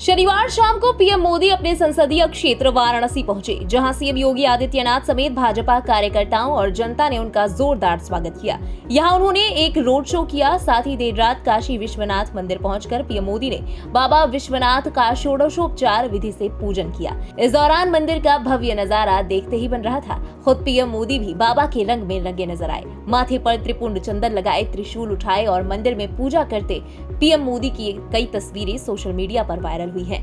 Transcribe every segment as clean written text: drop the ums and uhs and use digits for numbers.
शनिवार शाम को पीएम मोदी अपने संसदीय क्षेत्र वाराणसी पहुंचे, जहां सीएम योगी आदित्यनाथ समेत भाजपा कार्यकर्ताओं और जनता ने उनका जोरदार स्वागत किया। यहां उन्होंने एक रोड शो किया। साथ ही देर रात काशी विश्वनाथ मंदिर पहुंचकर पीएम मोदी ने बाबा विश्वनाथ का षोडशोपचार विधि से पूजन किया। इस दौरान मंदिर का भव्य नजारा देखते ही बन रहा था। खुद पीएम मोदी भी बाबा के रंग में रंगे नजर आए। माथे पर त्रिपुंड चंदन लगाए, त्रिशूल उठाए और मंदिर में पूजा करते पीएम मोदी की कई तस्वीरें सोशल मीडिया पर वायरल हुई है।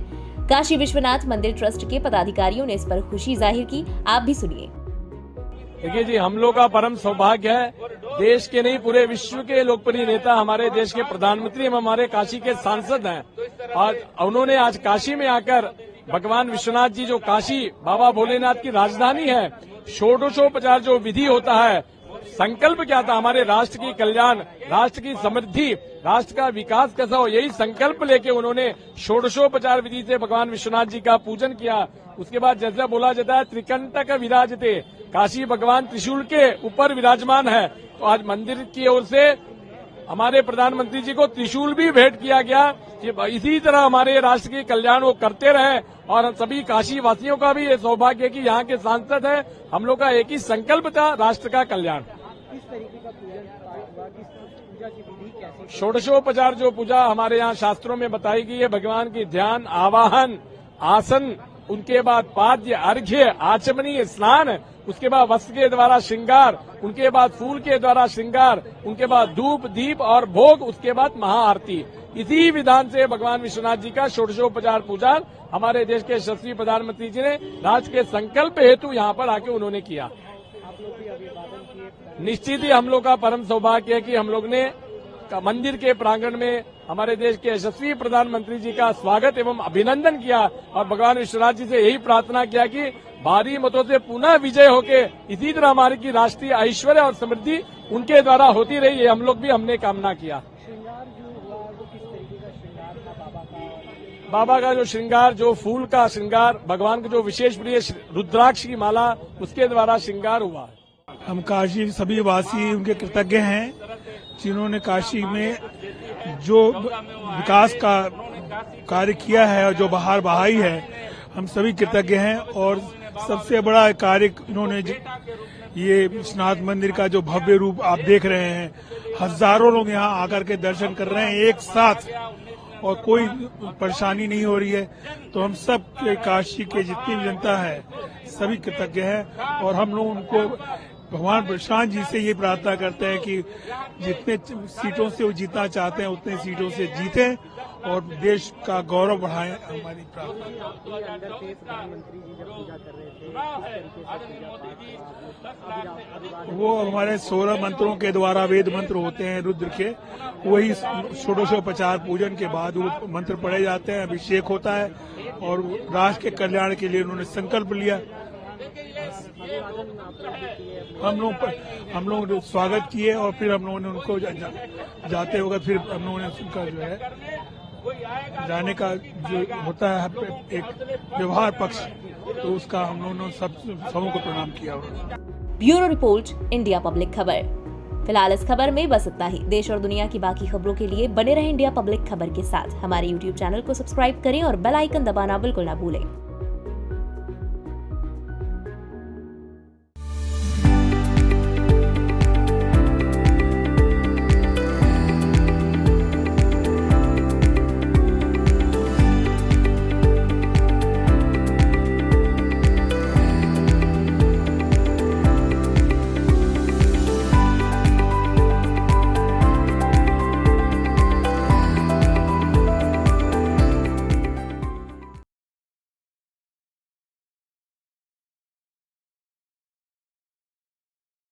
काशी विश्वनाथ मंदिर ट्रस्ट के पदाधिकारियों ने इस पर खुशी जाहिर की। आप भी सुनिए। देखिए जी, हम लोग का परम सौभाग्य है, देश के नहीं पूरे विश्व के लोकप्रिय नेता हमारे देश के प्रधानमंत्री एवं हमारे काशी के सांसद हैं और उन्होंने आज काशी में आकर भगवान विश्वनाथ जी, जो काशी बाबा भोलेनाथ की राजधानी है, षोडशोपचार जो विधि होता है, संकल्प क्या था, हमारे राष्ट्र की कल्याण, राष्ट्र की समृद्धि, राष्ट्र का विकास कैसा हो, यही संकल्प लेके उन्होंने षोडशोपचार विधि से भगवान विश्वनाथ जी का पूजन किया। उसके बाद जैसा बोला जाता है, त्रिकंटक विराजते, काशी भगवान त्रिशूल के ऊपर विराजमान है। तो आज मंदिर की ओर से हमारे प्रधानमंत्री जी को त्रिशूल भी भेंट किया गया कि इसी तरह हमारे राष्ट्र की कल्याण वो करते रहे। और सभी काशी वासियों का भी ये सौभाग्य है कि यहाँ के सांसद है, हम लोग का एक ही संकल्प था, राष्ट्र का कल्याण। किस तरीके का पूजन हुआ, किस पूजा की विधि कैसी? षोडशोपचार जो पूजा हमारे यहाँ शास्त्रों में बताई गई है, भगवान की ध्यान, आवाहन, आसन, उनके बाद पाद्य, अर्घ्य, आचमनीय स्नान, उसके बाद वस्त्र के द्वारा श्रृंगार, उनके बाद फूल के द्वारा श्रृंगार, उनके बाद धूप, दीप और भोग, उसके बाद महाआरती। इसी विधान से भगवान विश्वनाथ जी का षोडशोपचार पूजा हमारे देश के यशस्वी प्रधानमंत्री जी ने राष्ट्र के संकल्प हेतु यहाँ पर आके उन्होंने किया। आप लोग भी अभिवादन किए। निश्चित ही हम लोग का परम सौभाग्य है कि हम लोग ने मंदिर के प्रांगण में हमारे देश के यशस्वी प्रधानमंत्री जी का स्वागत एवं अभिनंदन किया और भगवान विश्वनाथ जी से यही प्रार्थना किया कि भारी मतों से पुनः विजय होके इसी तरह हमारी की राष्ट्रीय ऐश्वर्य और समृद्धि उनके द्वारा होती रही है। हम लोग भी हमने कामना किया। श्रृंगार जो हुआ वो किस तरीके का श्रृंगार था बाबा का जो श्रृंगार, जो फूल का श्रृंगार, भगवान का जो विशेष प्रिय रुद्राक्ष की माला, उसके द्वारा श्रृंगार हुआ। हम काशी सभी वासी उनके कृतज्ञ हैं, जिन्होंने काशी में जो विकास का कार्य किया है और जो बहार बहाई है, हम सभी कृतज्ञ हैं। और सबसे बड़ा कार्य इन्होंने ये विश्वनाथ मंदिर का जो भव्य रूप आप देख रहे हैं, हजारों लोग यहाँ आकर के दर्शन कर रहे हैं एक साथ और कोई परेशानी नहीं हो रही है। तो हम सब काशी के जितनी भी जनता है सभी कृतज्ञ हैं और हम लोग उनको भगवान विश्वनाथ जी से ये प्रार्थना करते हैं कि जितने सीटों से वो जीतना चाहते हैं उतने सीटों से जीतें और देश का गौरव बढ़ाएं। हमारी प्रार्थना। अंदर थे प्रधानमंत्री जी जब पूजा कर रहे थे, किस तरीके से वो हमारे 16 मंत्रों के द्वारा वेद मंत्र होते हैं रुद्र के, वही षोडशोपचार पूजन के बाद वो मंत्र पढ़े जाते हैं, अभिषेक होता है और राष्ट्र के कल्याण के लिए उन्होंने संकल्प लिया। हम लोग स्वागत किए और फिर हम लोगों ने उनको जाते वक्त फिर हम लोगों ने उनका जो है जाने का जो होता है एक व्यवहार पक्ष, तो उसका हम लोगों ने सबों को प्रणाम किया। ब्यूरो रिपोर्ट, इंडिया पब्लिक खबर। फिलहाल इस खबर में बस इतना ही। देश और दुनिया की बाकी खबरों के लिए बने रहें इंडिया पब्लिक खबर के साथ। हमारे YouTube चैनल को सब्सक्राइब करें और बेल आइकन दबाना बिल्कुल ना भूलें।